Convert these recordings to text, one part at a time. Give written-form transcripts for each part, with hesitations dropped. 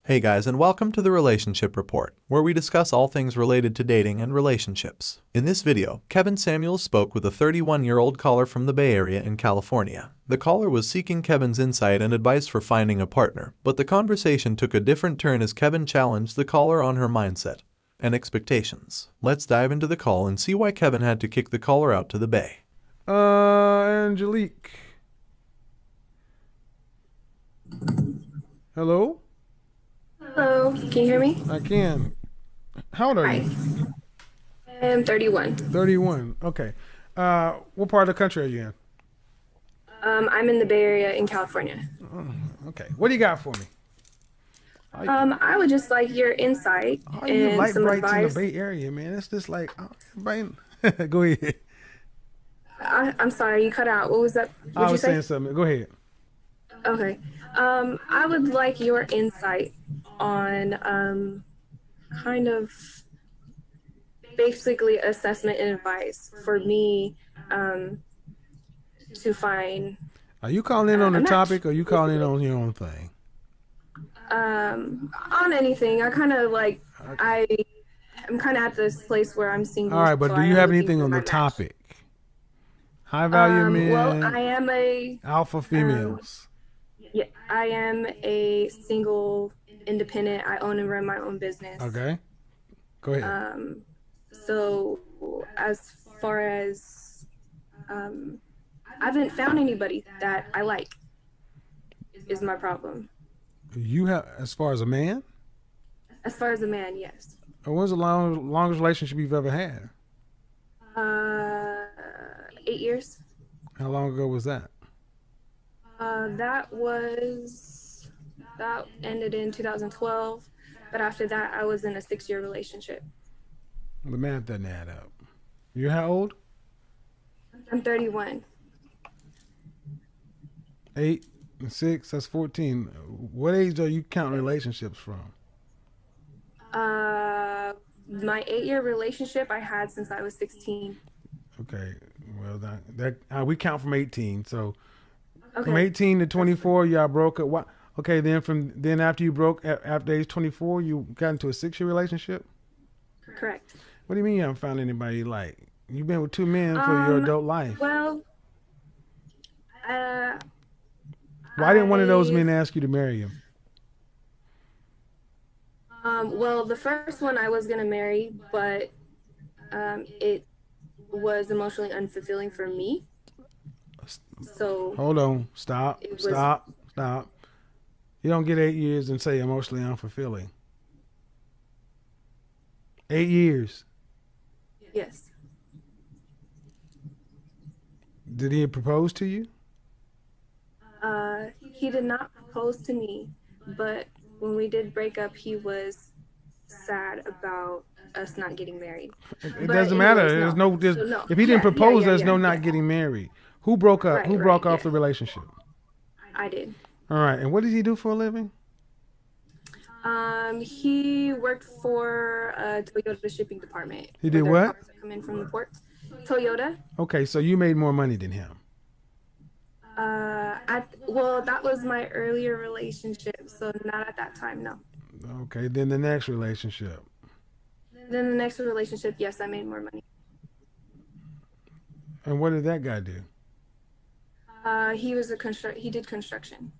Hey guys, and welcome to the Relationship Report, where we discuss all things related to dating and relationships. In this video, Kevin Samuels spoke with a 31-year-old caller from the Bay Area in California. The caller was seeking Kevin's insight and advice for finding a partner, but the conversation took a different turn as Kevin challenged the caller on her mindset and expectations. Let's dive into the call and see why Kevin had to kick the caller out to the Bay. Angelique. Hello? Hello, can you hear me? I can. How old are Hi, you? I am 31. 31. Okay. What part of the country are you in? I'm in the Bay Area in California. Okay. What do you got for me? I would just like your insight All you and light some brights in the advice. Bay Area, man. It's just like, everybody. Go ahead. I'm sorry, you cut out. What was that? I What'd you was saying say? something. Go ahead. Okay. I would like your insight on kind of basically assessment and advice for me to find Are you calling in on a the match, topic or are you calling in basically. on your own thing? On anything. I kind of like Okay. I I'm kind of at this place where I'm All single, right, but so do I you am have looking anything for on the my match. topic? High value Well, men, I am a alpha um, females. yeah, I am a single, independent. I own and run my own business. Okay. Go ahead. Um, so as far as um, I haven't found anybody that I like is my problem. You have, as far as a man? As far as a man, yes. When's the longest relationship you've ever had? Uh, 8 years. How long ago was that? That ended in 2012, but after that, I was in a 6-year relationship. The math doesn't add up. You're how old? I'm 31. 8 and 6, that's 14. What age are you counting relationships from? My 8-year relationship I had since I was 16. Okay, well, we count from 18. So from Okay, 18 to that's fine. 24, y'all broke up. What? Okay, then after you broke, after age 24, you got into a 6-year relationship? Correct. What do you mean you haven't found anybody you like? You've been with two men for your Um, adult life. well, uh, Why didn't one of those I, men ask you to marry him? well, the first one I was gonna marry, but it was emotionally unfulfilling for me. So Hold on. Stop. it was, Stop. Stop. You don't get 8 years and say emotionally unfulfilling. 8 years. yes. Did he propose to you? He did not propose to me, but when we did break up, he was sad about us not getting married. It But doesn't matter. anyways, no. So no. If he didn't Yeah, yeah, propose, yeah, there's yeah, no not yeah. getting married. Who broke up? Right, Who right, broke off yeah. the relationship? I did. All right. And what does he do for a living? He worked for Toyota shipping department He where did their what? cars come in from the port. Toyota. Okay, so you made more money than him. Well, that was my earlier relationship, so not at that time, no. Okay, then the next relationship. Then the next relationship, yes, I made more money. And what did that guy do? He did construction.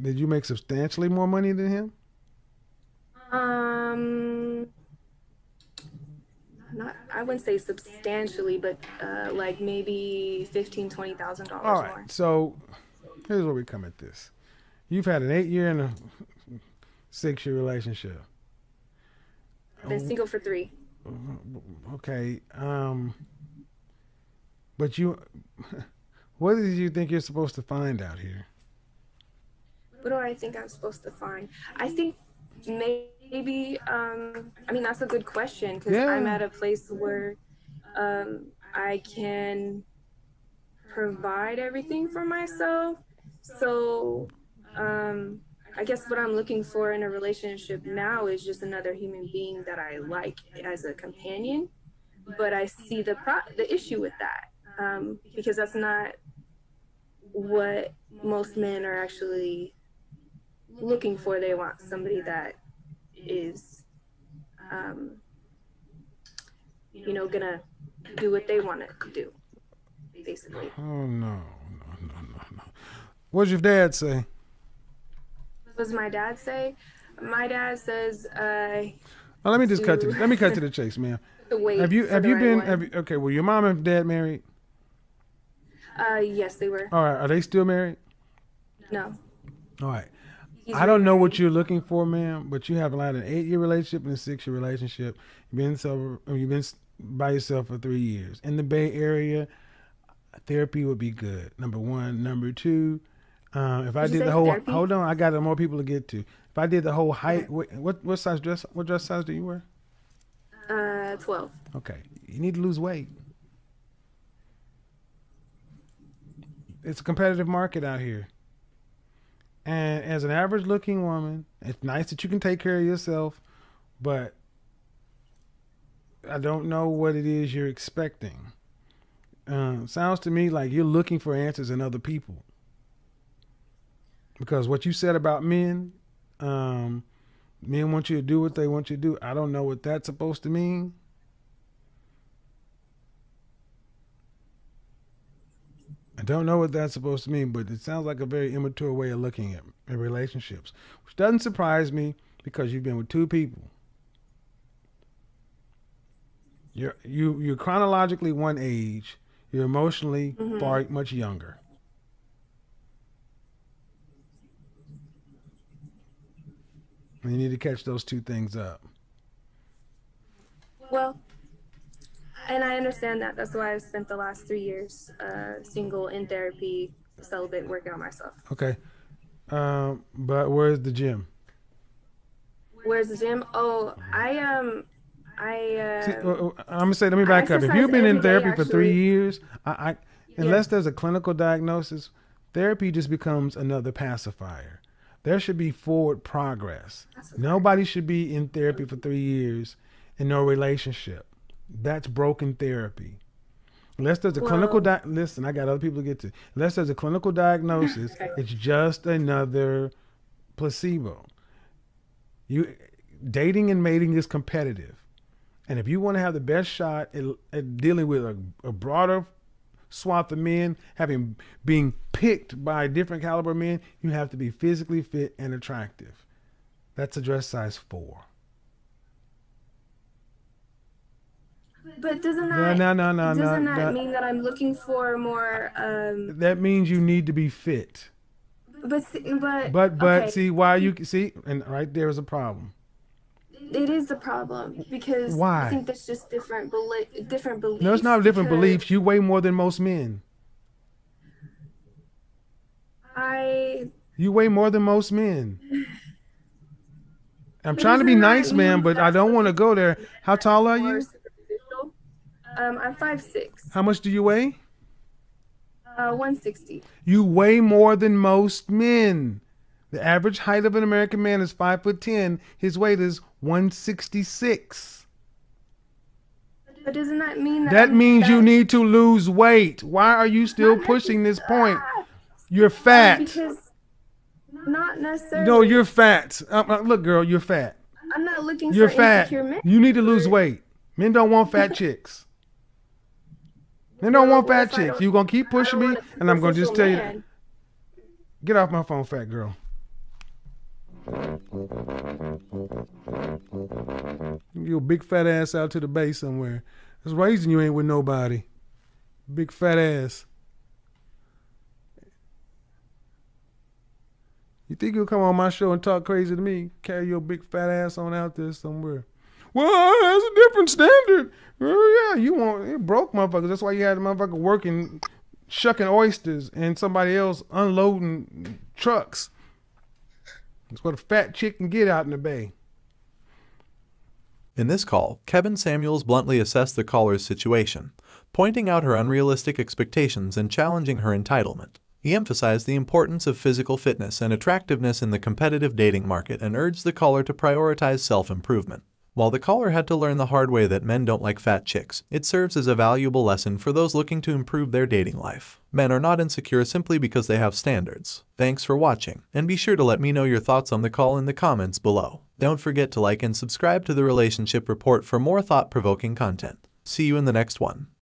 Did you make substantially more money than him? Um, not I wouldn't say substantially, but like maybe 15, All $20,000 right. more. So here's where we come at this. You've had an 8 year and a 6 year relationship. I've been single for 3. Okay. But you, what did you think you're supposed to find out here? What do I think I'm supposed to find? I think maybe I mean that's a good question because I'm Yeah. at a place where I can provide everything for myself. So I guess what I'm looking for in a relationship now is just another human being that I like as a companion. But I see the issue with that because that's not what most men are actually looking for. They want somebody that is, gonna do what they want to do, basically. Oh no. What does your dad say? What does my dad say? My dad says, Let me cut to the chase, ma'am. Have you been? Okay, were your mom and dad married? Yes, they were. All right, are they still married? No. All right. I don't know what you're looking for, ma'am, but you have an 8-year relationship and a 6-year relationship. You've been by yourself for 3 years. In the Bay Area, therapy would be good. Number one. Number two, if I did the whole therapy? Hold on, I got more people to get to. If I did the whole height, what dress size do you wear? 12. Okay, you need to lose weight. It's a competitive market out here. And as an average looking woman, it's nice that you can take care of yourself, but I don't know what it is you're expecting. Sounds to me like you're looking for answers in other people. Because what you said about men want you to do what they want you to do. I don't know what that's supposed to mean. I don't know what that's supposed to mean, but it sounds like a very immature way of looking at relationships, which doesn't surprise me because you've been with 2 people. You're chronologically one age. You're emotionally far much younger. And you need to catch those 2 things up. Well, and I understand that. That's why I've spent the last 3 years single, in therapy, celibate, working on myself. Okay. But where's the gym? Where's the gym? Oh, I'm gonna say, let me back up. If you've been in therapy for 3 years, unless there's a clinical diagnosis, therapy just becomes another pacifier. There should be forward progress. Nobody should be in therapy for 3 years and no relationship. That's broken therapy. Unless there's a clinical listen, I got other people to get to. Unless there's a clinical diagnosis, it's just another placebo. Dating and mating is competitive. And if you want to have the best shot at dealing with a broader swath of men, being picked by different caliber men, you have to be physically fit and attractive. That's a dress size 4. But doesn't that mean that I'm looking for more? That means you need to be fit. But okay. See why and right there is a problem. It is the problem because why? I think that's just different beliefs. No, it's not different beliefs. You weigh more than most men. You weigh more than most men. I'm trying to be nice, man, but I don't want to go there. How tall are you? I'm 5'6". How much do you weigh? 160. You weigh more than most men. The average height of an American man is 5'10". His weight is 166. But doesn't that mean that means you need to lose weight? Why are you still pushing this point? You're fat. Because not necessarily. No, you're fat. Look, girl, you're fat. I'm not looking for insecure fat. men. You need to lose weight. Men don't want fat chicks. Men don't want fat chicks. You're going to keep pushing me, and I'm going to just tell you. Get off my phone, fat girl. Your big fat ass out to the bay somewhere. That's the reason you ain't with nobody. Big fat ass. You think you'll come on my show and talk crazy to me? Carry your big fat ass on out there somewhere. Well, that's a different standard. Oh yeah, you broke motherfuckers. That's why you had a motherfucker working, shucking oysters, and somebody else unloading trucks. That's what a fat chick can get out in the bay. In this call, Kevin Samuels bluntly assessed the caller's situation, pointing out her unrealistic expectations and challenging her entitlement. He emphasized the importance of physical fitness and attractiveness in the competitive dating market and urged the caller to prioritize self-improvement. While the caller had to learn the hard way that men don't like fat chicks, it serves as a valuable lesson for those looking to improve their dating life. Men are not insecure simply because they have standards. Thanks for watching, and be sure to let me know your thoughts on the call in the comments below. Don't forget to like and subscribe to the Relationship Report for more thought-provoking content. See you in the next one.